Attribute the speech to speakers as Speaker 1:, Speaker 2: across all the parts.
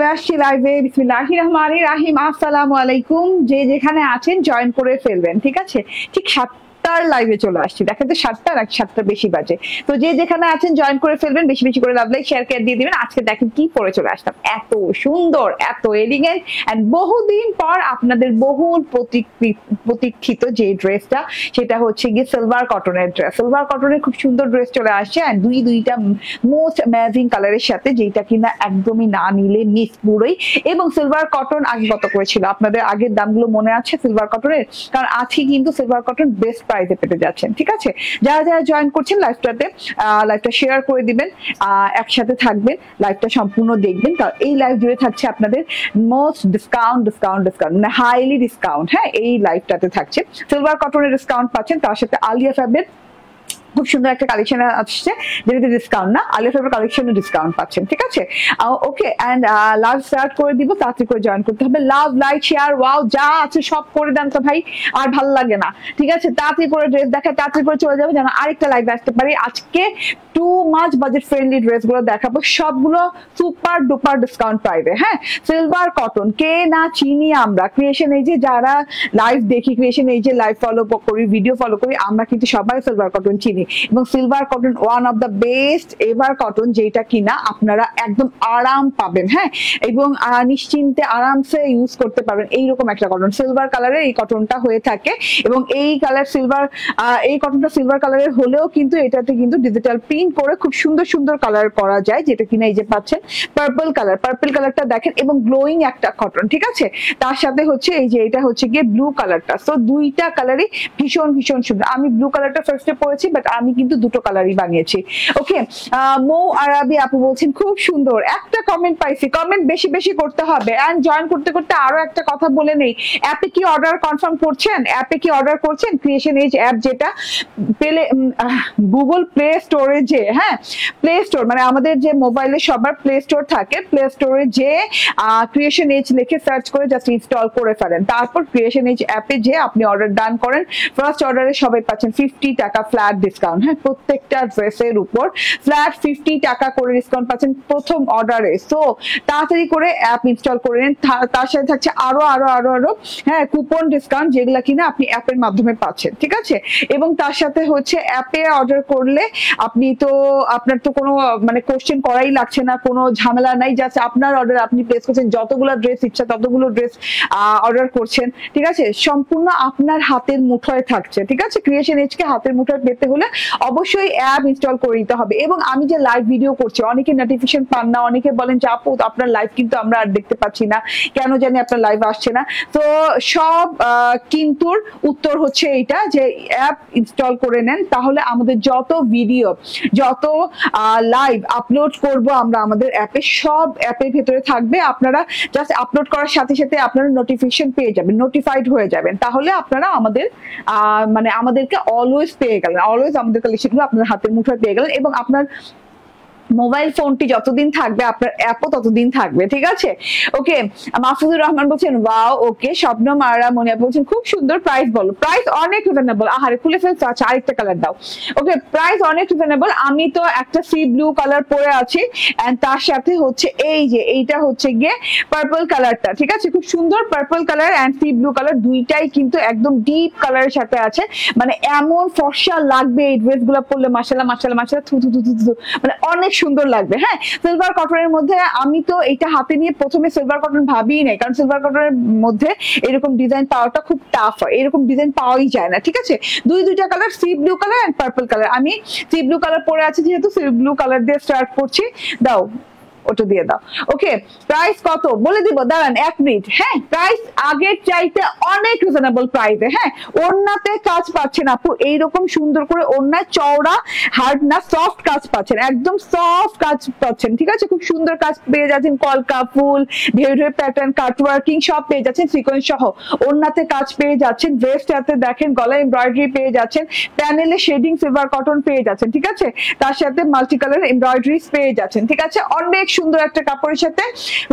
Speaker 1: চলে আসছি লাইভে। বিসমিল্লাহির রহমানির রহিম। আসসালামু আলাইকুম। যে যেখানে আছেন জয়েন করে ফেলবেন, ঠিক আছে? ঠিক 7টার লাইভে চলে আসছি। দেখেন তো 7টা নাকি 7টা বেশি বাজে। তো যে যেখানে আছেন জয়েন করে ফেলবেন, বেশি বেশি করে লাভ লাইক শেয়ার করে দিয়ে দিবেন। আজকে দেখেন কি পরে চলে আসলাম, এত সুন্দর, এত এলিগেন্ট এন্ড বহুদিন পর আপনাদের বহুল প্রতীক্ষিত যে ড্রেসটা, সেটা হচ্ছে গিয়ে সিলভার কটনের ড্রেস। সিলভার কটনের খুব সুন্দর ড্রেস চলে আসছে এন্ড দুইটা মোস্ট অ্যামেজিং কালারের সাথে, যেটা কিনা একদমই না নিলে মিস পুরোই। এবং সিলভার কটন আগে কত করেছিল, আপনাদের আগের দামগুলো মনে আছে সিলভার কটনের? কারণ আজকে কিন্তু সিলভার কটন বেস্ট প্রাইসে পেতে যাচ্ছেন, ঠিক আছে? যারা যারা জয়েন করছেন লাইভটাতে, লাইভটা শেয়ার করে দিবেন, একসাথে থাকবেন, লাইভটা সম্পূর্ণ দেখবেন। কারণ এই লাইভ জুড়ে থাকছে আপনাদের মোস্ট ডিসকাউন্ট, মানে হাইলি ডিসকাউন্ট। হ্যাঁ, এই লাইভটাতে থাকছে সিলভার কটনের ডিসকাউন্ট পাচ্ছেন, তার সাথে আলিয়া ফ্যাবের খুব সুন্দর একটা কালেকশন আসছে, যেটাতে ডিসকাউন্ট না, আলিয়া ফেভার কালেকশনে ডিসকাউন্ট পাচ্ছেন, ঠিক আছে? ওকে, এন্ড লাভ স্টার্ট করে দিব, তাড়াতাড়ি করে জয়েন করতে হবে। লাভ লাইক শেয়ার ওয়াও যা আছে সব করে দেন তো ভাই, আর ভালো লাগে না, ঠিক আছে? তাড়াতাড়ি করে ড্রেস দেখা, তাড়াতাড়ি করে চলে যাবে যেন আরেকটা লাইভে আসতে পারি। আজকে too much budget friendly dress গুলো দেখাবো, সবগুলো সুপার ডুপার ডিসকাউন্ট পাইবে। হ্যাঁ, সিলভার কটন কে না চিনি আমরা, ক্রিয়েশন এই যে যারা লাইভ দেখি, ক্রিয়েশন এই যে লাইভ ফলো করি, ভিডিও ফলো করি, আমরা কিন্তু সবাই সিলভার কটন চিনি। এবং silver cotton one of the best ever cotton, যেটা কিনা আপনারা একদম আরাম পাবেন। হ্যাঁ, এবং নিশ্চিন্তে আরামসে ইউজ করতে পারবেন, এইরকম একটা কটন। সিলভার কালারের এই কটনটা হয়ে থাকে এবং এই কালার সিলভার, এই কটনটা সিলভার কালারের হলেও কিন্তু এটাতে কিন্তু ডিজিটাল প্রিন্ট করে খুব সুন্দর সুন্দর কালার করা যায়, যেটা কিনা এই যে পাচ্ছেন পার্পল কালার। পার্পল কালারটা দেখেন এবং গ্লোয়িং একটা কটন, ঠিক আছে? তার সাথে হচ্ছে এই যে এটা হচ্ছে গিয়ে ব্লু কালারটা। সো দুইটা কালারই ভীষণ ভীষণ সুন্দর। আমি ব্লু কালারটা ফার্স্টে পরেছি, বাট আমি কিন্তু দুটো কালারই বানিয়েছি। ওকে, মৌ আরাবি আপু বলছেন খুব সুন্দর। একটা কমেন্ট পাইছি, কমেন্ট বেশি বেশি করতে হবে। এন্ড জয়েন করতে করতে আরো একটা কথা বলে নেই, অ্যাপে কি অর্ডার কনফার্ম করছেন? অ্যাপে কি অর্ডার করছেন? ক্রিয়েশন এজ অ্যাপ, যেটা পেলে গুগল প্লে স্টোরে যে, হ্যাঁ প্লে স্টোর মানে আমাদের যে মোবাইলে সবার প্লে স্টোর থাকে, প্লে স্টোরে যে ক্রিয়েশন এজ লিখে সার্চ করে জাস্ট ইনস্টল করে ফেলেন। তারপর ক্রিয়েশন এজ অ্যাপে যে আপনি অর্ডার ডান করেন, ফার্স্ট অর্ডারে সবাই পাচ্ছেন 50 টাকা ফ্ল্যাট ডিসকাউন্ট। হ্যাঁ, প্রত্যেকটা ড্রেসের উপর ফ্ল্যাট 50 টাকা করে ডিসকাউন্ট পাচ্ছেন প্রথম অর্ডারে। সো তাড়াতাড়ি করে অ্যাপ ইনস্টল করে নিন। তার সাথে থাকছে আরো আরো আরো আরো হ্যাঁ কুপন ডিসকাউন্ট, যেগুলা কিনা আপনি অ্যাপের মাধ্যমে পাচ্ছেন, ঠিক আছে? এবং তার সাথে হচ্ছে অ্যাপে অর্ডার করলে আপনি তো, আপনার তো কোনো মানে কোশ্চেন করাই লাগছে না, কোনো ঝামেলা নাই। জাস্ট আপনার অর্ডার আপনি প্লেস করছেন, যতগুলো ড্রেস ইচ্ছা ততগুলো ড্রেস অর্ডার করছেন, ঠিক আছে? সম্পূর্ণ আপনার হাতের মুঠোয় থাকছে, ঠিক আছে? ক্রিয়েশন এজকে হাতের মুঠোয় পেতে হলে অবশ্যই অ্যাপ ইনস্টল করে নিতে হবে। এবং আমি যে লাইভ ভিডিও করছি, অনেকে নোটিফিকেশন পান না, অনেকে বলেন যে আপু আপনার লাইভ কিন্তু আমরা আর দেখতে পাচ্ছি না, কেন জানি আপনার লাইভ আসছে না। তো সব কিন্তুর উত্তর হচ্ছে এইটা, যে অ্যাপ ইনস্টল করে নেন, তাহলে আমাদের যত ভিডিও, যত লাইভ আপলোড করব আমরা আমাদের অ্যাপে, সব অ্যাপের ভেতরে থাকবে। আপনারা জাস্ট আপলোড করার সাথে সাথে আপনারা নোটিফিকেশন পেয়ে যাবেন, নোটিফাইড হয়ে যাবেন। তাহলে আপনারা আমাদের মানে আমাদেরকে অলওয়েজ পেয়ে গেলেন, অলওয়েজ আমাদের কালেকশনগুলো আপনার হাতের মুঠোয় পেয়ে গেলেন। এবং আপনার মোবাইল ফোনটি যতদিন থাকবে আপনার অ্যাপও ততদিন থাকবে, ঠিক আছে? ওকে, মাহফুজুর রহমান বলছেন ওয়াও। ওকে, স্বপ্নম আরা মনিয়া বলছেন খুব সুন্দর। প্রাইস বলো। প্রাইস অনেক রিজনেবল। আহারে খুলে ফেলছো, আচ্ছা আরেকটা কালার দাও। ওকে, প্রাইস অনেক রিজনেবল। আমি তো একটা সি ব্লু কালার পরে আছি এন্ড তার সাথে হচ্ছে এই যে এইটা হচ্ছে গিয়ে পার্পল কালারটা, ঠিক আছে? খুব সুন্দর purple colour and sea blue colour, দুইটাই কিন্তু একদম ডিপ কালারের সাথে আছে। মানে এমন ফর্সা লাগবে এই ড্রেস গুলা পরলে, মাশাআল্লাহ মাশাআল্লাহ মাশাআল্লাহ, থু থু থু থু, মানে অনেক সুন্দর লাগবে। হ্যাঁ, সিলভার কটনের মধ্যে আমি তো এটা হাতে নিয়ে প্রথমে সিলভার কটন ভাবিই নাই, কারণ সিলভার কটনের মধ্যে এরকম ডিজাইন পাওয়াটা খুব টাফ হয়, এরকম ডিজাইন পাওয়াই যায় না, ঠিক আছে? দুইটা colour, sea blue colour and purple colour. আমি সি ব্লু কালার পরে আছি, যেহেতু সি ব্লু কালার দিয়ে স্টার্ট করছি। দাও, ওটা দিয়ে দাও। ওকে, প্রাইস কত বলে দিব, দাঁড়ান 1 মিনিট। হ্যাঁ, প্রাইস আগের চাইতে অনেক রিজনেবল প্রাইসে। হ্যাঁ, ওড়নাতে কাজ পাচ্ছেন আপু, এইরকম সুন্দর করে ওড়নায় চওড়া, হার্ড না, সফট কাজ পাচ্ছেন, একদম সফট কাজ পাচ্ছেন, ঠিক আছে? খুব সুন্দর কাজ পেয়ে যাচ্ছেন, কলকা ফুল, ঢেউ ঢেউ প্যাটার্ন, কাট ওয়ার্কিং সব পেয়ে যাচ্ছেন, সিকোয়েন্স সহ। ওড়নাতে কাজ পেয়ে যাচ্ছেন, ভেস্টটাতে দেখেন গলায় এমব্রয়ডারি পেয়ে যাচ্ছেন, প্যানেলে শেডিং সিলভার কটন পেয়ে যাচ্ছেন, ঠিক আছে? তার সাথে মাল্টি কালার এমব্রয়ডারিজ পেয়ে যাচ্ছেন, ঠিক আছে? অনেক সুন্দর একটা কাপড়ের সাথে,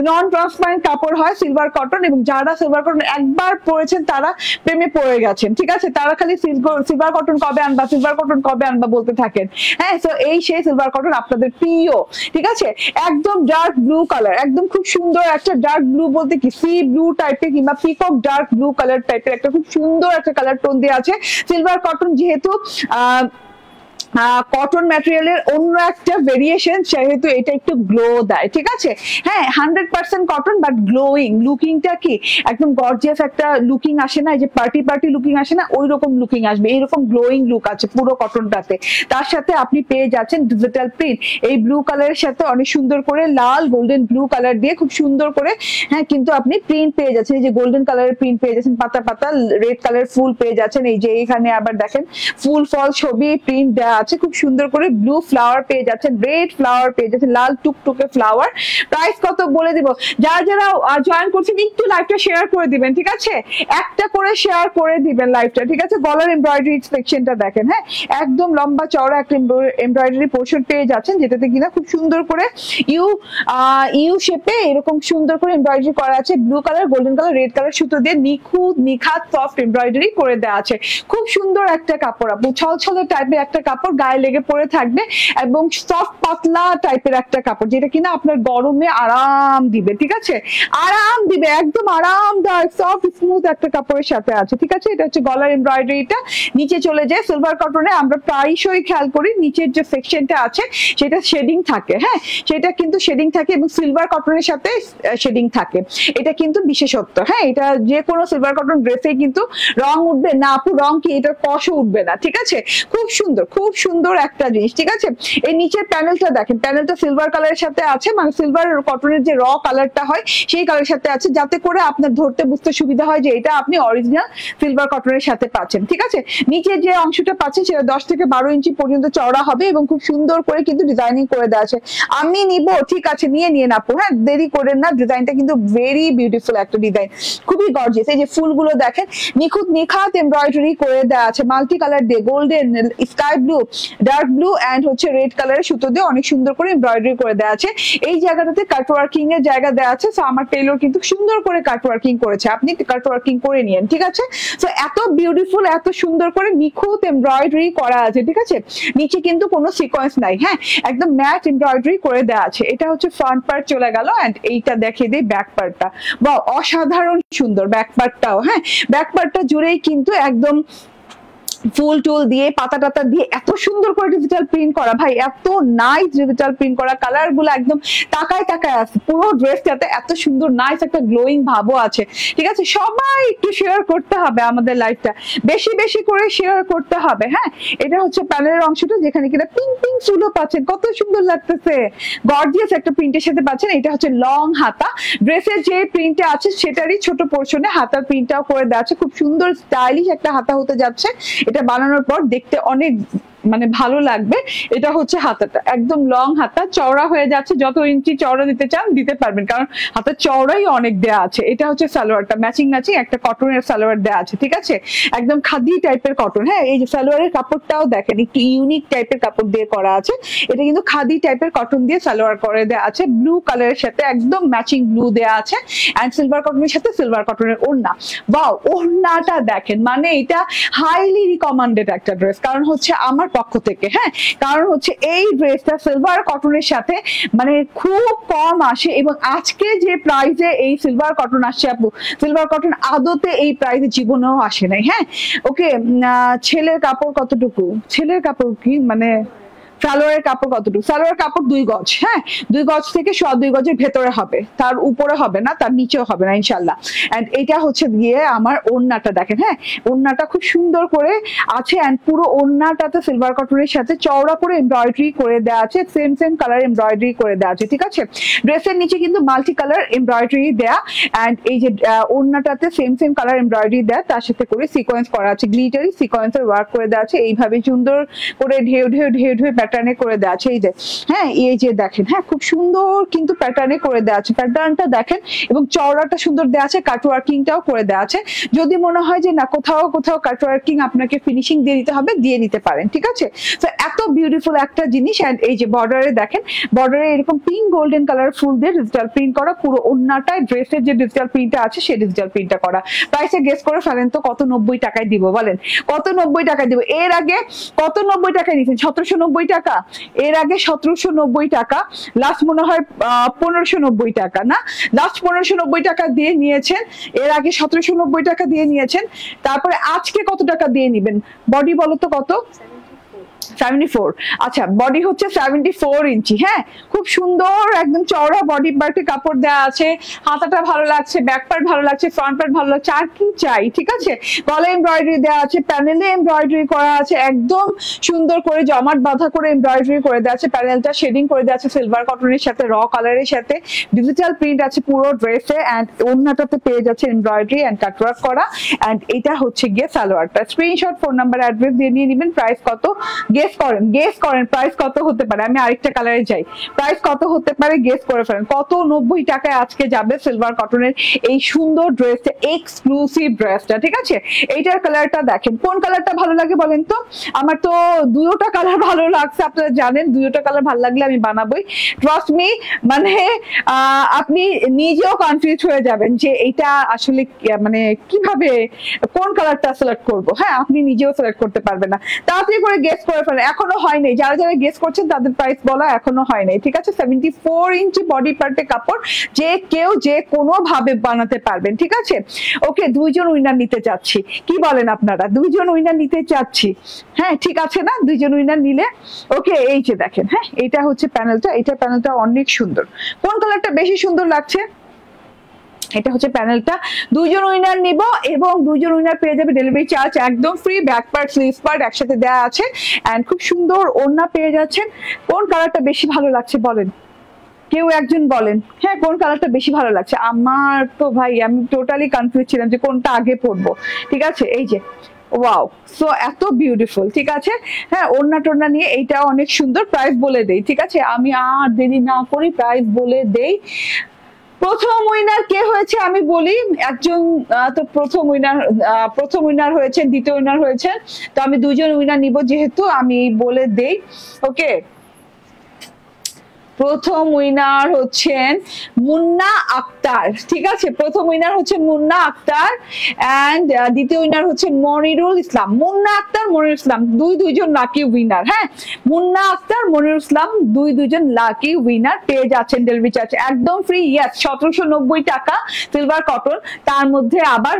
Speaker 1: নন ট্রান্সপারেন্ট কাপড় হয়, সিলভার কটন, এবং যারা সিলভার কটন একবার পরেছেন তারা প্রেমে পড়ে গেছেন, ঠিক আছে? তারা খালি সিলভার কটন কবে আনবা, সিলভার কটন কবে আনবা বলতে থাকেন। হ্যাঁ, তো এই সেই সিলভার কটন আপনাদের প্রিয়, ঠিক আছে? একদম ডার্ক ব্লু কালার, একদম খুব সুন্দর একটা ডার্ক ব্লু বলতে কি সি ব্লু টাইপের কিংবা পিকক ডার্ক ব্লু কালার টাইপের একটা খুব সুন্দর একটা কালার টোন দেওয়া আছে। সিলভার কটন যেহেতু কটন ম্যাটেরিয়ালের অন্য একটা ভেরিয়েশন, সেহেতু এটা একটু গ্লো দেয়, ঠিক আছে? হ্যাঁ, 100% কটন বাট গ্লোয়িং, লুকিংটা কি একদম গর্জিয়াস একটা লুকিং আসে না, এই যে পার্টি পার্টি লুকিং আসে না, ওই রকম লুকিং আসবে, এইরকম গ্লোয়িং লুক আছে পুরো কটনটাতে। তার সাথে আপনি পেয়ে যাচ্ছেন ডিজিটাল প্রিন্ট, এই ব্লু কালারের সাথে অনেক সুন্দর করে লাল গোল্ডেন ব্লু কালার দিয়ে খুব সুন্দর করে, হ্যাঁ, কিন্তু আপনি প্রিন্ট পেয়ে যাচ্ছেন, এই যে গোল্ডেন কালারের প্রিন্ট পেয়ে যাচ্ছেন, পাতা পাতা রেড কালার ফুল পেয়ে যাচ্ছেন, এই যে এখানে আবার দেখেন ফুল ফল ছবি প্রিন্ট দেওয়া আছে, খুব সুন্দর করে ব্লু ফ্লাওয়ার পেয়ে যাচ্ছেন, রেড ফ্লাওয়ার পেয়ে যাচ্ছেন, লাল টুকটুকে ফ্লাওয়ার। প্রাইস কত বলে দিব, যারা যারা জয়েন করছেন একটু লাইভটা শেয়ার করে দিবেন, ঠিক আছে? একটা করে শেয়ার করে দিবেন লাইভটা, ঠিক আছে? গলার এমব্রয়ডারি সেকশনটা দেখেন, হ্যাঁ, একদম লম্বা চওড়া একটা এমব্রয়ডারি পোর্শন পেয়ে যাচ্ছেন, যেটাতে কিনা খুব সুন্দর করে ইউ শেপে এরকম সুন্দর করে এমব্রয়ডারি করা আছে, blue colour, golden colour, red colour সুতো দিয়ে নিখুঁত নিখাত সফট এমব্রয়ডারি করে দেওয়া আছে। খুব সুন্দর একটা কাপড়, আপু ছলছলে টাইপের একটা কাপড়, গায়ে লেগে পড়ে থাকবে, এবং সফট পাতলা টাইপের একটা কাপড়, যেটা কিনা আপনার গরমে আরাম দিবে, ঠিক আছে? আরাম দিবে, একদম আরামদায়ক সফট স্মুথ একটা কাপড়ের সাথে আছে, ঠিক আছে? এটা হচ্ছে গলার এমব্রয়ডারিটা। নিচে চলে যায় সিলভার কটনে, আমরা প্রায়শই খেয়াল করি নিচের যে সেকশনটা আছে সেটা শেডিং থাকে, হ্যাঁ, সেটা কিন্তু শেডিং থাকে, এবং সিলভার কটনের সাথে শেডিং থাকে, এটা কিন্তু বিশেষত্ব। হ্যাঁ, এটা যে কোনো সিলভার কটন ড্রেসে কিন্তু রং উঠবে না আপু, রং কি এটা কষও উঠবে না, ঠিক আছে? খুব সুন্দর, খুব সুন্দর একটা জিনিস, ঠিক আছে? এই নিচের প্যানেলটা দেখেন, প্যানেলটা সিলভার কালারের সাথে আছে, মানে সিলভার কটনের যে র কালারটা হয় সেই কালারের সাথে আছে, যাতে করে আপনার ধরতে বুঝতে সুবিধা হয় যে এটা আপনি অরিজিনাল সিলভার কটনের সাথে পাচ্ছেন, ঠিক আছে? নিচে যে অংশটা পাচ্ছেন সেটা 10 থেকে 12 ইঞ্চি পর্যন্ত চওড়া হবে, এবং খুব সুন্দর করে কিন্তু ডিজাইনিং করে দেওয়া আছে। আমি নিব, ঠিক আছে, নিয়ে আপু, হ্যাঁ, দেরি করেন না, ডিজাইনটা কিন্তু ভেরি বিউটিফুল একটা ডিজাইন, খুবই গর্জিয়াস। এই যে ফুলগুলো দেখেন, নিখুঁত নিখাত এমব্রয়ডারি করে দেওয়া আছে, মাল্টি কালার দিয়ে, golden, sky blue, dark blue and হচ্ছে রেড কালারের সুতো দিয়ে অনেক সুন্দর করে এমব্রয়ডারি করে দেওয়া আছে। এই জায়গাটাতে কাট ওয়ার্কিং এর জায়গা দেওয়া আছে, সো আমার টেইলর কিন্তু সুন্দর করে কাট ওয়ার্কিং করেছে, আপনি কাট ওয়ার্কিং করে নিয়েন, ঠিক আছে? সো এত বিউটিফুল, এত সুন্দর করে নিখুঁত এমব্রয়ডারি করা আছে, ঠিক আছে? নিচে কিন্তু কোনো সিকোয়েন্স নাই, হ্যাঁ, একদম ম্যাট এমব্রয়ডারি করে দেওয়া আছে। এটা হচ্ছে ফ্রন্ট পার্ট চলে গেল, এন্ড এইটা দেখিয়ে দিই ব্যাক পার্টটা। বা অসাধারণ সুন্দর ব্যাক পার্টটাও, হ্যাঁ, ব্যাক পার্টটা জুড়েই কিন্তু একদম ফুল টুল দিয়ে, পাতা টাতা দিয়ে এত সুন্দর করে ডিজিটাল প্রিন্ট করা, ভাই এত নাইস ডিজিটাল প্রিন্ট করা, কালার গুলো একদম তাকায় তাকায় আছে, পুরো ড্রেসটাতে এত সুন্দর নাইস একটা গ্লোয়িং ভাবও আছে, ঠিক আছে? সবাই একটু শেয়ার করতে হবে আমাদের লাইভটা, বেশি বেশি করে শেয়ার করতে হবে, হ্যাঁ। এটা হচ্ছে প্যানেলের অংশটা, যেখানে কিনা পিঙ্ক পিঙ্ক ফুলও পাচ্ছেন, কত সুন্দর লাগতেছে, গর্জিয়াস একটা প্রিন্টের সাথে পাচ্ছেন। এটা হচ্ছে লং হাতা, ড্রেসের যে প্রিন্টে আছে সেটারই ছোট পোর্শনে হাতার প্রিন্টটাও করে দেওয়া আছে, খুব সুন্দর স্টাইলিশ একটা হাতা হতে যাচ্ছে। এটা বানানোর পর দেখতে অনেক মানে ভালো লাগবে। এটা হচ্ছে হাতাটা, একদম লং হাতা, চওড়া হয়ে যাচ্ছে, যত ইঞ্চি চওড়া দিতে চান দিতে পারবেন, কারণ হাতের চওড়াই অনেক দেয়া আছে। এটা হচ্ছে সালোয়ারটা, ম্যাচিং ম্যাচিং একটা কটনের সালোয়ার দেয়া আছে, ঠিক আছে? একদম খাদি টাইপের কটন, হ্যাঁ। এই যে সালোয়ারের কাপড়টাও দেখেন, একটু ইউনিক টাইপের কাপড় দিয়ে করা আছে, এটা কিন্তু খাদি টাইপের কটন দিয়ে সালোয়ার করে দেয়া আছে, ব্লু কালারের সাথে একদম ম্যাচিং ব্লু দেয়া আছে, এন্ড সিলভার কটনের সাথে সিলভার কটনের ওড়না। ওয়াও, ওড়নাটা দেখেন, মানে এটা হাইলি রিকমেন্ডেড একটা ড্রেস, কারণ হচ্ছে আমার পক্ষ থেকে, হ্যাঁ, কারণ হচ্ছে এই ড্রেসটা সিলভার কটনের সাথে মানে খুব কম আসে, এবং আজকে যে প্রাইসে এই সিলভার কটন আসছে আপু, সিলভার কটন আদতে এই প্রাইসে জীবনেও আসে নাই, হ্যাঁ। ওকে, ছেলের কাপড় কতটুকু, ছেলের কাপড় কি মানে সালোয়ারের কাপড় কতটুকু, সালোয়ার কাপড় 2 গজ, হ্যাঁ, 2 গজ থেকে 2 গজের ভেতরে হবে, তার উপরে হবে না, তার নিচেও হবে না ইনশাল্লাহ। এন্ড এটা হচ্ছে গিয়ে আমার ওড়নাটা দেখেন, হ্যাঁ, ওড়নাটা খুব সুন্দর করে আছে, এন্ড পুরো ওড়নাটাতে সিলভার কটনের সাথে চওড়া করে এমব্রয়ডারি করে দেওয়া আছে, সেম সেম কালার এমব্রয়ডারি করে দেওয়া আছে, ঠিক আছে? ড্রেসের নিচে কিন্তু মাল্টি কালার এমব্রয়ডারি দেয়া, এন্ড এই যে ওড়নাটাতে সেম সেম কালার এমব্রয়ডারি দেয়া, তার সাথে করে সিকোয়েন্স করা আছে, গ্লিটারি সিকোয়েন্সের ওয়ার্ক করে দেওয়া আছে, এইভাবে সুন্দর করে ঢেউ ঢেউ ঢেউ ঢেউ প্যাটার্নে করে দেওয়া আছে, এই যে হ্যাঁ এই যে দেখেন, হ্যাঁ খুব সুন্দর কিন্তু প্যাটার্নে করে দেওয়া আছে, প্যাটার্নটা দেখেন এবং চওড়াটা সুন্দর দেওয়া আছে, কাটওয়ার্কিংটাও করে দেওয়া আছে। যদি মনে হয় যে না কোথাও কোথাও কাটওয়ার্কিং আপনাকে ফিনিশিং দিয়ে দিতে হবে, দিয়ে নিতে পারেন, ঠিক আছে। তো এত বিউটিফুল একটা জিনিস। এন্ড এই যে বর্ডারে দেখেন, বর্ডারে এরকম পিঙ্ক গোল্ডেন কালার ফুল দিয়ে ডিজিটাল প্রিন্ট করা, পুরো ওন্নাটায় ড্রেসের যে ডিজিটাল প্রিন্টটা আছে সেই ডিজিটাল প্রিন্টটা করা। প্রাইসে গেস করে ফেলেন তো কত 90 টাকায় দিব বলেন, কত 90 টাকায় দিব? এর আগে কত 90 টাকায় নিয়েছেন? 1790 টাকা। এর আগে 1790 টাকা, লাস্ট মনে হয় 1590 টাকা না, লাস্ট 1590 টাকা দিয়ে নিয়েছেন, এর আগে 1790 টাকা দিয়ে নিয়েছেন, তারপরে আজকে কত টাকা দিয়ে নিবেন? বডি বলো তো কত? 74। আচ্ছা বডি হচ্ছে 74 ইঞ্চি, হ্যাঁ খুব সুন্দর একদম চওড়া বডি পার্টে কাপড় দেওয়া আছে, হাতাটা ভালো লাগছে, ব্যাক পার্ট ভালো লাগছে, ফ্রন্ট পার্ট ভালো লাগছে, আর কি চাই, ঠিক আছে। গলায় এমব্রয়ডারি দেওয়া আছে, প্যানেলে এমব্রয়ডারি করা আছে, একদম সুন্দর করে জমাট বাঁধা করে এমব্রয়ডারি করে দেওয়া আছে, প্যানেলটা শেডিং করে দেওয়া আছে সিলভার কটনের সাথে, র কালারের সাথে, ডিজিটাল প্রিন্ট আছে পুরো ড্রেসে, এন্ড ওড়নাটাতে পেয়ে যাচ্ছে এমব্রয়ডারি এন্ড কাটওয়ার্ক করা। এন্ড এটা হচ্ছে গিয়ে সালোয়ারটা। স্ক্রিনশট, ফোন নাম্বার, অ্যাড্রেস দিয়ে নিয়ে নেবেন। প্রাইস কত গেস করেন, গেস করেন প্রাইস কত হতে পারে। আমি আরেকটা কালারে যাই, প্রাইস কত হতে পারে গেস করে ফেলেন। কত 90 টাকায় আজকে যাবে সিলভার কটনের এই সুন্দর ড্রেসটা, এক্সক্লুসিভ ড্রেসটা, ঠিক আছে। এইটার কালারটা দেখেন, কোন কালারটা ভালো লাগে বলেন তো? আমার তো দুটোটা কালার ভালো লাগছে, আপনারা জানেন দুটোটা কালার ভালো লাগলে আমি বানাবোই, ট্রাস্ট মি। মানে আপনি নিজেও কনফিউজ হয়ে যাবেন যে এটা আসলে মানে কিভাবে কোন কালারটা সিলেক্ট করব। হ্যাঁ আপনি নিজেও সিলেক্ট করতে পারবেন না, তাড়াতাড়ি করে গেস করে ফেলেন। এখনো হয় নাই, যারা যারা গেস করছেন তাদের প্রাইস বলা এখনো হয় নাই, ঠিক আছে। 74 ইঞ্চি বডি পার্টে কাপড়, যে কেউ যে কোনো ভাবে বানাতে পারবেন, ঠিক আছে। ওকে, দুইজন উইনার নিতে চাচ্ছি, কি বলেন আপনারা? দুইজন উইনার নিতে চাচ্ছি, হ্যাঁ ঠিক আছে না, দুইজন উইনার নিলে ওকে। এই যে দেখেন, হ্যাঁ এটা হচ্ছে প্যানেলটা, এটা প্যানেলটা অনেক সুন্দর। কোন কালারটা বেশি সুন্দর লাগছে? এটা হচ্ছে প্যানেলটা। দুইজন উইনার নিব এবং দুইজন উইনার পেয়ে যাবে ডেলিভারি চার্জ একদম free, back part sleeves part একসাথে দেওয়া আছে, এন্ড খুব সুন্দর ওড়না পেয়ে যাচ্ছেন। কোন কালারটা বেশি ভালো লাগছে বলেন, কেউ একজন বলেন, হ্যাঁ কোন কালারটা বেশি ভালো লাগছে? আমার তো ভাই আমি টোটালি কনফিউজ ছিলাম যে কোনটা আগে পরবো, ঠিক আছে। এই যে ওয়াও, সো এত বিউটিফুল, ঠিক আছে। হ্যাঁ ওড়না টোড়না নিয়ে এইটা অনেক সুন্দর। প্রাইস বলে দেই, ঠিক আছে, আমি আর দেরি না করি প্রাইস বলে দেই। প্রথম উইনার কে হয়েছে আমি বলি, একজন তো প্রথম উইনার হয়েছে, দ্বিতীয় উইনার হয়েছে, তো আমি দুইজন উইনার নিব যেহেতু, আমি বলে দেই। ওকে, প্রথম উইনার হচ্ছেন মুন্না আক্তার, ঠিক আছে, প্রথম উইনার হচ্ছেন মুন্না আক্তার, এন্ড দ্বিতীয় উইনার হচ্ছেন মনিরুল ইসলাম। মুন্না আক্তার, মনিরুল ইসলাম দুইজন লাকি উইনার, হ্যাঁ মুন্না আক্তার, মনিরুল ইসলাম দুইজন লাকি উইনার পেয়ে যাচ্ছেন ডেলিভারি চার্জ একদম ফ্রি। ইয়েস, 1790 টাকা সিলভার কটন, তার মধ্যে আবার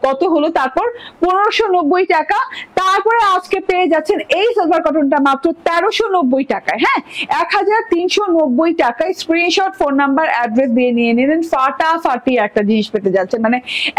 Speaker 1: কত হলো, তারপর 1590 টাকা, তারপরে আজকে পেয়ে যাচ্ছেন এই সিলভার কটনটা মাত্র 1390 টাকায়, হ্যাঁ 1390 টাকায়। স্ক্রিনশট, ফোন নাম্বার, অ্যাড্রেস দিয়ে নিয়ে নিলেন, ফাটাফাটি একটা জিনিস পেতে যাচ্ছে, মানে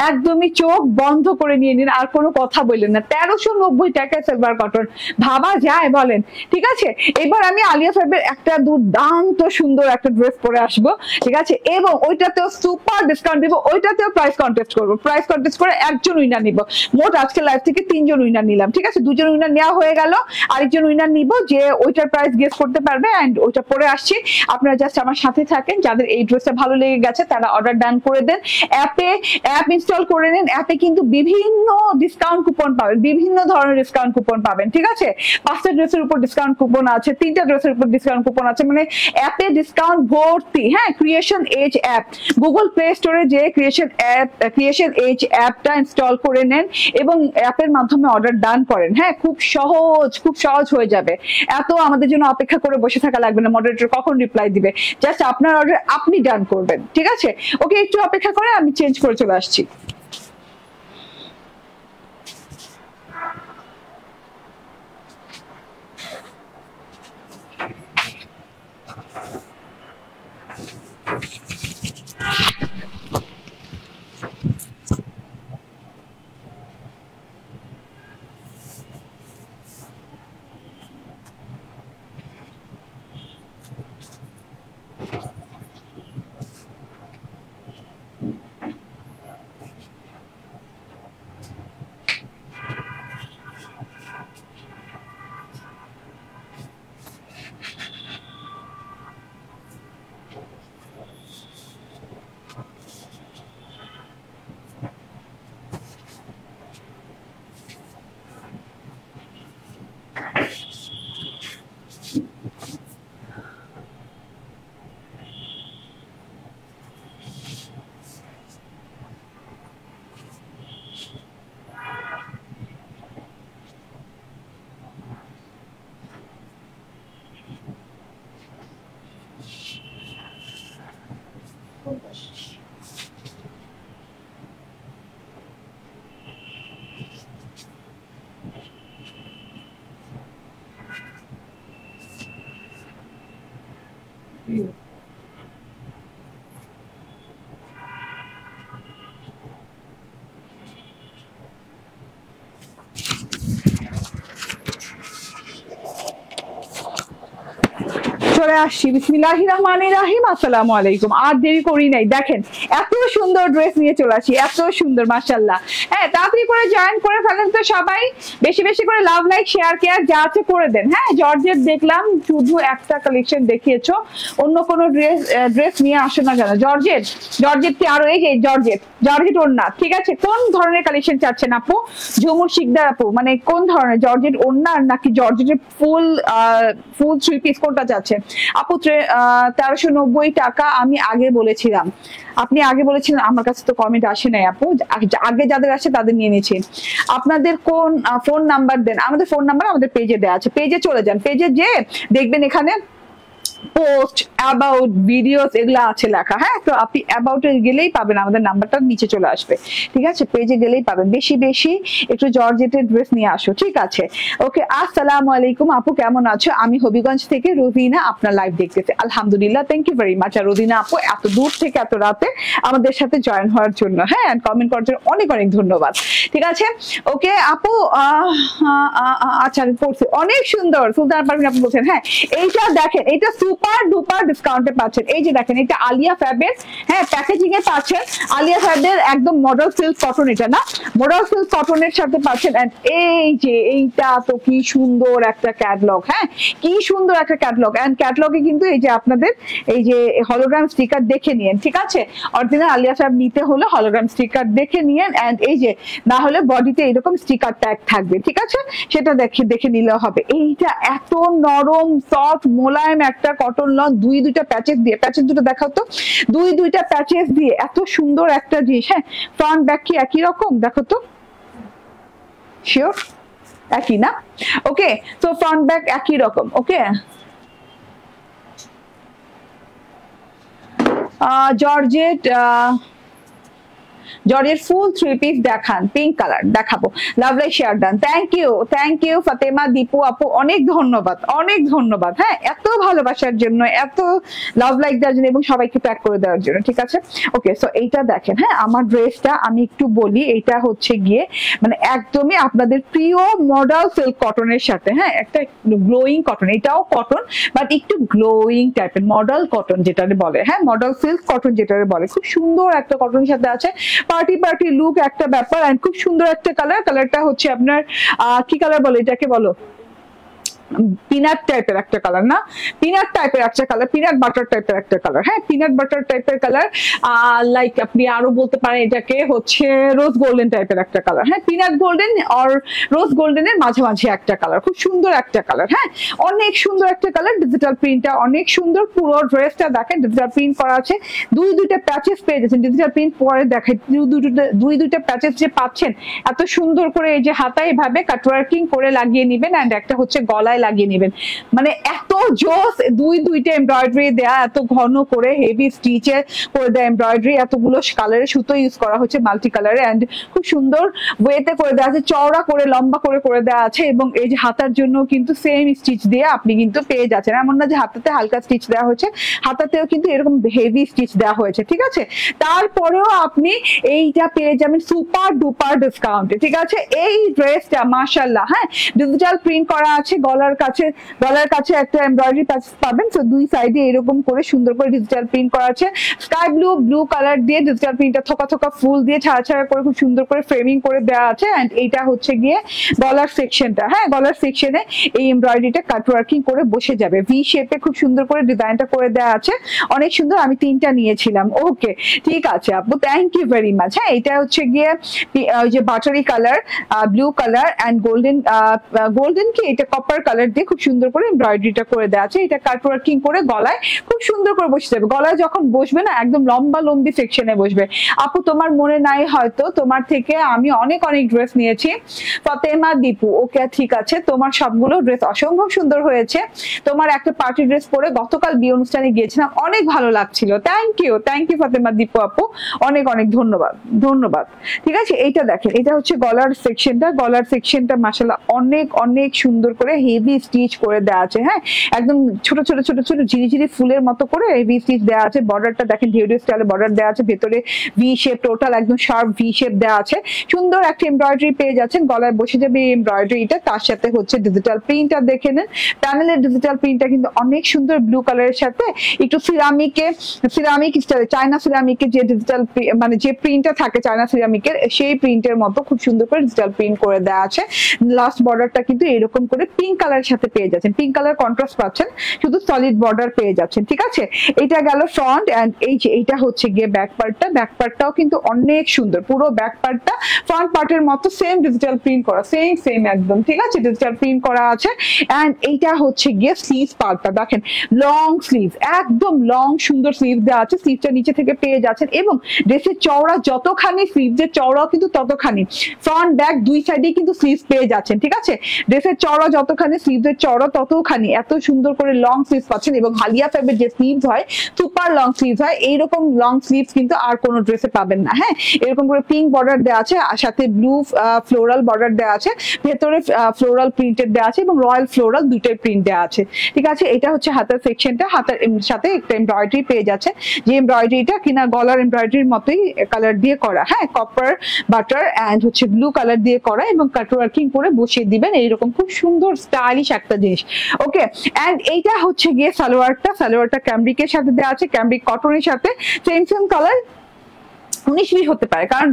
Speaker 1: একদমই চোখ বন্ধ করে নিয়ে নিন, আর কোনো কথা বললেন না। 1390 টাকায় সিলভার কটন, ভাবা যায় বলেন, ঠিক আছে। এবার আমি আলিয়া ফাইবের একটা দুর্দান্ত সুন্দর একটা ড্রেস পরে আসবো, ঠিক আছে, এবং ওইটাতেও সুপার ডিসকাউন্ট দিব, ওইটাতেও প্রাইস কন্টেস্ট করবো, প্রাইস কন্টেস্ট করে একজন উইনার নিব। মোট আজকে লাইভ থেকে 3 জন উইনার নিলাম, ঠিক আছে, 2 জন উইনার নেওয়া হয়ে গেল, আরেকজন উইনার নিব যে ওইটার প্রাইস গেস করতে পারবে, এন্ড ওইটা পরে আসছি। আপনারা জাস্ট আমার সাথে থাকেন, যাদের এই ড্রেসটা ভালো লেগে গেছে তারা অর্ডার ডান করে দেন, অ্যাপ ইনস্টল করে নেন। অ্যাপে কিন্তু বিভিন্ন ডিসকাউন্ট কুপন পাবেন, বিভিন্ন ধরনের ডিসকাউন্ট কুপন পাবেন, ঠিক আছে। 5টা ড্রেসের উপর ডিসকাউন্ট কুপন আছে, 3টা ড্রেসের উপর ডিসকাউন্ট কুপন আছে, মানে অ্যাপে ডিসকাউন্ট ভর্তি। হ্যাঁ, creation as app, Google play স্টোরে যে ক্রিয়েশন এজ অ্যাপটা ইনস্টল করে নেন এবং অ্যাপের মাধ্যমে অর্ডার ডান করেন। হ্যাঁ, খুব সহজ হয়ে যাবে, এত আমাদের জন্য অপেক্ষা করে বসে থাকা লাগবে না মডারেটর কখন রিপ্লাই দিবে, জাস্ট আপনার অর্ডার আপনি ডান করবেন, ঠিক আছে। ওকে, একটু অপেক্ষা করে আমি চেঞ্জ করে চলে আসছি। চলে আসছি। বিসমিল্লাহির রহমানির রহিম। আসসালামু আলাইকুম। আর দেরি করি নাই, দেখেন এত সুন্দর ড্রেস নিয়ে চলে আসি, এত সুন্দর মাশাআল্লাহ। হ্যাঁ, তাড়াতাড়ি করে জয়েন করে ফেলেন তো সবাই, বেশি বেশি করে লাভ, লাইক, শেয়ার, কেয়ার যা আছে করে দেন। হ্যাঁ, জর্জেট দেখলাম, শুধু একটা কালেকশন দেখিয়েছো, অন্য কোনো ড্রেস নিয়ে আসো না কেন? জর্জেট কি আরো? এই যে জর্জেট ওড়না, ঠিক আছে। কোন ধরনের কালেকশন চাচ্ছেন আপু? ঝুমুর শিকদার আপু, মানে কোন ধরনের? জর্জেট ওড়না নাকি জর্জেটের ফুল 3 পিস, কোনটা চাচ্ছেন আপু? 1390 টাকা আমি আগে বলেছিলাম, আপনি আগে বলেছিলেন, আমার কাছে তো কমেন্ট আসে নাই আপু, আগে যাদের আসে তাদের নিয়ে নিয়েছেন। আপনাদের কোন ফোন নাম্বার দেন? আমাদের ফোন নাম্বার আমাদের পেজে দেওয়া আছে, পেজে চলে যান, পেজে যে দেখবেন এখানে পোস্ট, অ্যাবাউট, ভিডিওস এগুলো আছে লেখা। হ্যাঁ, তো আপনি অ্যাবাউটে গেলেই পাবেন, আমাদের নাম্বারটা নিচে চলে আসবে, ঠিক আছে। পেজে গেলেই পাবেন। বেশি বেশি একটু জর্জেটের ড্রেস নিয়ে আসো, ঠিক আছে। ওকে, আসসালামু আলাইকুম আপু, কেমন আছো? আমি হবিগঞ্জ থেকে রোজিনা আপনার লাইভ দেখতেছি। আলহামদুলিল্লাহ, থ্যাংক ইউ ভেরি মাচ। আর রোজিনা আপু, এত দূর থেকে এত রাতে আমাদের সাথে জয়েন হওয়ার জন্য, হ্যাঁ, কমেন্ট করার জন্য অনেক অনেক ধন্যবাদ, ঠিক আছে। ওকে আপু, আচ্ছা আমি পড়ছি, অনেক সুন্দর। সুলতান পারভিন আপু বলছেন, হ্যাঁ এইটা দেখেন, এটা সুপার ডুপার ডিসকাউন্টে পাচ্ছেন। এই যে দেখেন, এটা আলিয়া ফ্যাবের, হ্যাঁ, প্যাকেজিং এ পাচ্ছেন আলিয়া ফ্যাবের একদম মডেল সিল্ক কটন, এটা না মডেল সিল্ক কটনের সাথে পাচ্ছেন। এন্ড এই যে এইটা তো কি সুন্দর একটা ক্যাটালগ, হ্যাঁ, কি সুন্দর একটা ক্যাটালগ। এন্ড ক্যাটালগে কিন্তু এই যে আপনাদের এই যে হলোগ্রাম স্টিকার দেখে নিয়েন, ঠিক আছে। অরিজিনাল আলিয়া ফ্যাব নিতে হলে হলোগ্রাম স্টিকার দেখে নিয়েন। এন্ড এই যে না হলে বডিতে এরকম স্টিকার ট্যাগ থাকবে, ঠিক আছে, সেটা দেখে নিলেও হবে। এইটা এত নরম, সফট, মোলায়েম একটা কটন লন, দুইটা প্যাচেস দিয়ে, প্যাচেস দুটো দেখাও তো, দুইটা প্যাচেস দিয়ে এত সুন্দর একটা জিনিস। হ্যাঁ, ফ্রন্ট ব্যাক কি একই রকম? দেখো তো, শিওর একই না? ওকে, তো ফ্রন্ট ব্যাক একই রকম। ওকে, জর্জেট ফুল 3 পিস দেখান, পিঙ্ক কালার দেখাবো। Lovely share done, thank you Fatema, Dipu আপু, অনেক ধন্যবাদ। হ্যাঁ, এত ভালোবাসার জন্য, এত লাভ লাইক দেওয়ার জন্য এবং সবাইকে প্যাক করে দেওয়ার জন্য, ঠিক আছে। ওকে, সো এইটা দেখেন, হ্যাঁ, আমার ড্রেসটা আমি একটু বলি, এইটা হচ্ছে গিয়ে মানে একদমই আপনাদের প্রিয় মডেল সিল্ক কটনের সাথে, হ্যাঁ, একটা গ্লোয়িং কটন, এটাও কটন বাট একটু গ্লোয়িং টাইপের, মডেল কটন যেটা বলে, হ্যাঁ, মডেল সিল্ক কটন যেটা বলে, খুব সুন্দর একটা কটনের সাথে আছে। পার্টি লুক একটা ব্যাপার। এন্ড খুব সুন্দর একটা কালারটা হচ্ছে আপনার কি কালার বলে এটাকে? বলো পিনাট টাইপের একটা কালার, না পিনাট টাইপের একটা কালার, পিনাট বাটার টাইপের একটা কালার। হ্যাঁ, পিনাট বাটার টাইপের কালার, লাইক আপনি আরো বলতে পারেন এটাকে হচ্ছে রোজ গোল্ডেন টাইপের একটা কালার। হ্যাঁ, পিনাট গোল্ডেন আর রোজ গোল্ডেনের মাঝামাঝি একটা কালার, খুব সুন্দর একটা কালার। হ্যাঁ, অনেক সুন্দর একটা কালার। ডিজিটাল প্রিন্টটা অনেক সুন্দর, পুরো ড্রেসটা দেখেন ডিজিটাল প্রিন্ট করা আছে। দুইটা প্যাচেস পেয়ে যাচ্ছেন, ডিজিটাল প্রিন্ট পরে দেখেন, দুইটা প্যাচেস যে পাচ্ছেন এত সুন্দর করে, এই যে হাতায় এভাবে কাটওয়ার্কিং করে লাগিয়ে নিবেন, এন্ড একটা হচ্ছে গলায় লাগিয়ে নেবেন, মানে এত জোস। দুইটা এমব্রয়ডারি দেয়া, এত ঘন করে হেভি স্টিচে করে দেয়া এমব্রয়ডারি, এতগুলো কালারের সুতো ইউজ করা হচ্ছে, মাল্টি কালারে, এন্ড খুব সুন্দর ওয়েতে করে দেওয়া আছে, চওড়া করে লম্বা করে দেওয়া আছে। এবং এই যে হাতার জন্য কিন্তু সেম স্টিচ দিয়ে আপনি কিন্তু পেয়ে যাচ্ছেন, এমন না যে হাতাতে হালকা স্টিচ দেওয়া হয়েছে, হাতাতেও কিন্তু এরকম হেভি স্টিচ দেওয়া হয়েছে, ঠিক আছে। তারপরেও আপনি এইটা পেয়ে যাবেন সুপার ডুপার ডিসকাউন্টে, ঠিক আছে। এই ড্রেসটা মাশাআল্লাহ, হ্যাঁ, ডিজিটাল প্রিন্ট করা আছে, গলার কাছে একটা এমব্রয়ডারি প্যাচ পাবেন। তো দুই সাইডে এরকম করে সুন্দর করে ডিজিটাল প্রিন্ট করা আছে, স্কাই ব্লু কালার দিয়ে ডিজিটাল প্রিন্টটা থোকা ফুল দিয়ে ছাড়া করে খুব সুন্দর করে ফ্রেমিং করে দেওয়া আছে। এন্ড এইটা হচ্ছে গিয়ে গলার সেকশনটা, হ্যাঁ, গলার সেকশনে এই এমব্রয়ডারিটা কাট ওয়ার্কিং করে বসে যাবে, ভি শেপে খুব সুন্দর করে ডিজাইনটা করে দেওয়া আছে, অনেক সুন্দর। আমি 3টা নিয়েছিলাম। ওকে, ঠিক আছে আপু, থ্যাংক ইউ ভেরি মাচ। হ্যাঁ, এটা হচ্ছে গিয়ে ওই যে buttery colour, blue colour and golden কি এটা কপার কালার কালার দিয়ে খুব সুন্দর করে এমব্রয়ডারিটা করে দেওয়া আছে। এটা কাট ওয়ার্কিং করে গলায় খুব সুন্দর করে বসে যাবে। গলায় যখন বসবে না একদম লম্বা লম্বি সেকশনে বসবে। আপু তোমার মনে নাই হয়তো, তোমার থেকে আমি অনেক অনেক ড্রেস নিয়েছি। ফতেমা দীপু, ওকে ঠিক আছে, তোমার সবগুলো ড্রেস অসম্ভব সুন্দর হয়েছে। তোমার একটা পার্টি ড্রেস পরে গতকাল বিয়ে অনুষ্ঠানে গিয়েছিলাম, অনেক ভালো লাগছিল। থ্যাংক ইউ ফতেমা দীপু আপু, অনেক অনেক ধন্যবাদ ধন্যবাদ। ঠিক আছে, এইটা দেখেন, এটা হচ্ছে গলার সেকশনটা। গলার সেকশনটা মাশাআল্লাহ অনেক অনেক সুন্দর করে হেভি স্টিচ করে দেওয়া আছে। হ্যাঁ, একদম ছোট ছোট ছোট ছোট ঝিরিঝিরি ফুলের মতো করে হেভি স্টিচ দেওয়া আছে। বর্ডারটা দেখেন ঢেউডি স্টাইলে বর্ডার দেওয়া আছে, ভেতরে ভি শেপ, টোটাল একদম শার্প ভি শেপ দেওয়া আছে। সুন্দর একটা এমব্রয়ডারি পেয়ে যাচ্ছেন, গলায় বসে যাবে এই এমব্রয়ডারিটা। তার সাথে হচ্ছে ডিজিটাল প্রিন্টটা দেখে নেন, প্যানেলের ডিজিটাল প্রিন্টটা কিন্তু অনেক সুন্দর ব্লু কালারের সাথে একটু সিরামিক স্টাইলে, চায়না সিরামিকের যে ডিজিটাল মানে যে প্রিন্টটা থাকে চায়না সিরামিকের, সেই প্রিন্টের মতো খুব সুন্দর করে ডিজিটাল প্রিন্ট করে দেওয়া আছে। লাস্ট বর্ডারটা কিন্তু এরকম করে পিঙ্ক কালারের সাথে পেয়ে যাচ্ছেন, পিঙ্ক কালার কন্ট্রাস্ট পাচ্ছেন, শুধু সলিড বর্ডার পেয়ে যাচ্ছেন। ঠিক আছে, এটা গেল ফ্রন্ট, এন্ড এই যে এইটা হচ্ছে গিয়ে ব্যাক পার্টটা। ব্যাক পার্টটাও কিন্তু অনেক সুন্দর, পুরো ব্যাক পার্টটা ফ্রন্ট পার্টের মতো সেম ডিজিটাল প্রিন্ট করা, সেম একদম। ঠিক আছে, ডিজিটাল প্রিন্ট করা আছে। এন্ড এইটা হচ্ছে গিয়ে স্লিভ পার্টটা, দেখেন লং স্লিভ, একদম লং সুন্দর স্লিভ দেওয়া আছে। স্লিভটা নিচে থেকে পেয়ে যাচ্ছেন এবং ড্রেসের চওড়া যতখানি, স্লিভের চওড়াও কিন্তু ততখানি। ফ্রন্ট ব্যাক দুই সাইডে কিন্তু স্লিভ পেয়ে যাচ্ছেন। ঠিক আছে, ড্রেসের চওড়া যতখানি, স্লিভের চওড়া ততখানি। এত সুন্দর করে লং স্লিভ পাচ্ছেন এবং হালিয়া ফ্যাবের যে স্লিভ হয়, সুপার লং স্লিভ হয়, এইরকম লং স্লিভ কিন্তু আর কোনো ড্রেসে পাবেন না। হ্যাঁ, এরকম করে পিঙ্ক বর্ডার দেওয়া আছে, আর সাথে ব্লু ফ্লোরাল বর্ডার দেওয়া আছে, ভেতরে ফ্লোরাল প্রিন্টেড দেওয়া আছে এবং রয়্যাল ফ্লোরাল দুটোই প্রিন্ট দেওয়া আছে। ঠিক আছে, এটা হচ্ছে হাতের সেকশনটা। হাতের সাথে একটা এমব্রয়ডারি পেয়ে যাচ্ছে, যে এমব্রয়ডারিটা কিনা গলার এমব্রয়ডারির মতোই কালার দিয়ে করা। হ্যাঁ, কপার বাটার এন্ড হচ্ছে ব্লু কালার দিয়ে করা এবং কাট ওয়ার্কিং করে বসিয়ে দিবেন এইরকম খুব সুন্দর স্টাইলিশ একটা জিনিস। ওকে, এন্ড এইটা হচ্ছে গিয়ে সালোয়ারটা ক্যামব্রিকের সাথে দেওয়া আছে, ক্যামব্রিক কটনের সাথে, সেম কালার। 19-20 হতে পারে, কারণ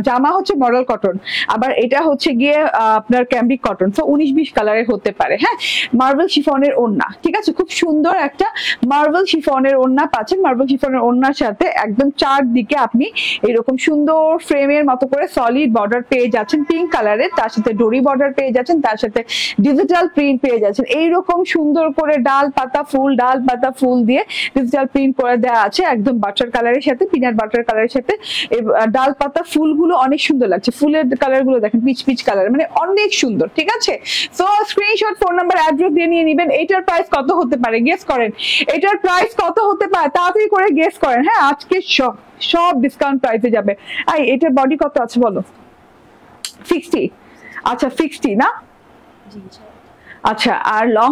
Speaker 1: জামা হচ্ছে মডেল কটন, আবার এটা হচ্ছে গিয়ে আপনার ক্যামব্রিক কটন, তো 19-20 কালারের হতে পারে। হ্যাঁ, মার্বেল শিফনের ওড়না। ঠিক আছে, খুব সুন্দর একটা মার্বেল শিফনের ওড়না পাচ্ছেন। মার্বেল শিফনের ওড়নার সাথে একদম চারদিকে আপনি এরকম সুন্দর ফ্রেমের মতো করে সলিড বর্ডার পেয়ে যাচ্ছেন পিঙ্ক কালারের, তার সাথে ডোরি বর্ডার পেয়ে যাচ্ছেন, তার সাথে ডিজিটাল প্রিন্ট পেয়ে যাচ্ছেন। এইরকম সুন্দর করে ডাল পাতা ফুল দিয়ে ডিজিটাল প্রিন্ট করে দেওয়া আছে, একদম বাটার কালারের সাথে, পিনাট বাটার কালারের সাথে। ডাল পাতা ফুলগুলো অনেক সুন্দর লাগছে, ফুলের কালার গুলো দেখেন পিচ কালার, মানে অনেক সুন্দর। ঠিক আছে, so screenshot, phone number, address দিয়ে নিয়ে নেবেন। এটার প্রাইস কত হতে পারে গেস করেন, এটার প্রাইস কত হতে পারে, তাড়াতাড়ি করে গেস করেন। হ্যাঁ, আজকে সব ডিসকাউন্ট প্রাইসে যাবে। এটার বডি কত আছে বলো? 60। আচ্ছা 60 না? আচ্ছা, আর লং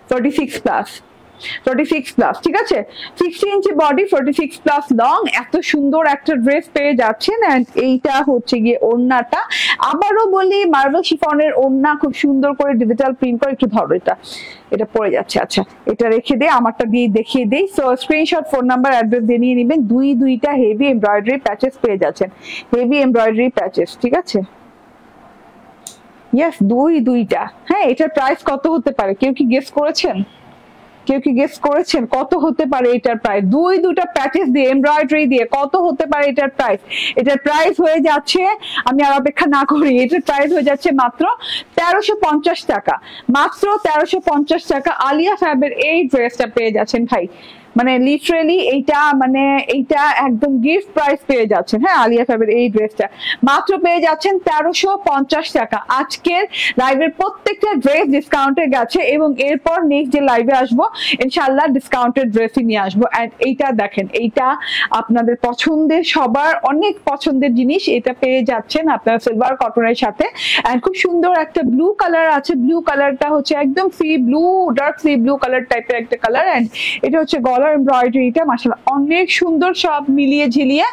Speaker 1: 46 প্লাস। ঠিক আছে, 60 ইঞ্চি বডি, 46 প্লাস লং, এত সুন্দর একটা ড্রেস পেয়ে যাচ্ছেন। এন্ড এইটা হচ্ছে গিয়ে ওড়নাটা, আবারও বলি মার্বেল শিফনের ওড়না, খুব সুন্দর করে ডিজিটাল প্রিন্ট করে। একটু ধরো, এটা পড়ে যাচ্ছে। আচ্ছা, এটা রেখে দে, আমারটা দিয়ে দেখিয়ে দেই। So screenshot, phone number, address দিয়ে নিয়ে নেবেন। দুইটা হেভি এমব্রয়ডারি প্যাচেস পেয়ে যাচ্ছেন, হেভি এমব্রয়ডারি প্যাচেস। ঠিক আছে, ইয়েস, দুইটা। হ্যাঁ, এটার প্রাইস কত হতে পারে? কেউ কি গেস করেছেন কত হতে পারে এটার প্রাইস? দুইটা প্যাকেজ দিয়ে এমব্রয়ডারি দিয়ে কত হতে পারে এটার প্রাইস? এটার প্রাইস হয়ে যাচ্ছে, আমি আর অপেক্ষা না করি, এটার প্রাইস হয়ে যাচ্ছে মাত্র 1350 টাকা। মাত্র 1350 টাকা আলিয়া ফ্যাবের এই ড্রেসটা পেয়ে যাচ্ছেন ভাই। মানে লিটারেলি এইটা একদম গিফট প্রাইস পেয়ে যাচ্ছেন। হ্যাঁ, আলিয়া ফ্যাবের এই ড্রেসটা মাত্র পেয়ে যাচ্ছেন 1350 টাকা। আজকের লাইভের প্রত্যেকটা ড্রেস ডিসকাউন্টে গেছে এবং এরপর নেক্সট যে লাইভে আসবো ইনশাআল্লাহ ডিসকাউন্টেড ড্রেসই নিয়ে আসবো। এন্ড এইটা দেখেন, এইটা আপনাদের পছন্দের, সবার অনেক পছন্দের জিনিস। এটা পেয়ে যাচ্ছেন আপনারা সিলভার কটনের সাথে। এন্ড খুব সুন্দর একটা ব্লু কালার আছে, ব্লু কালারটা হচ্ছে একদম ডার্ক সি ব্লু কালার টাইপের একটা কালার। এন্ড এটা হচ্ছে এমব্রয়ডারিটা মাশাআল্লাহ অনেক সুন্দর, সব মিলিয়ে ঝিলিয়ে।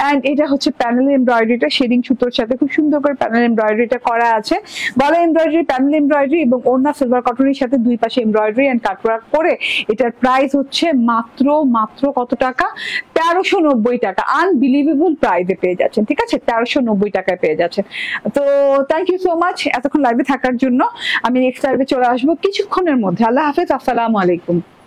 Speaker 1: এন্ড এটা হচ্ছে প্যানেল এমব্রয়ডারিটা শেডিং সুতোর সাথে খুব সুন্দর করে প্যানেল এমব্রয়ডারিটা করা আছে। গলা এমব্রয়ডারি, প্যানেল এমব্রয়ডারি এবং ওড়না সিলভার কটনের সাথে দুই পাশে এমব্রয়ডারি এন্ড কাটওয়ার্ক করে। এটার প্রাইস হচ্ছে মাত্র কত টাকা? 1390 টাকা। আনবিলিভেবল প্রাইসে পেয়ে যাচ্ছেন। ঠিক আছে, 1390 টাকায় পেয়ে যাচ্ছেন। তো থ্যাংক ইউ সো মাচ এতক্ষণ লাইভে থাকার জন্য। আমি নেক্সট লাইভে চলে আসবো কিছুক্ষণের মধ্যে। আল্লাহ হাফেজ, আসসালামু আলাইকুম।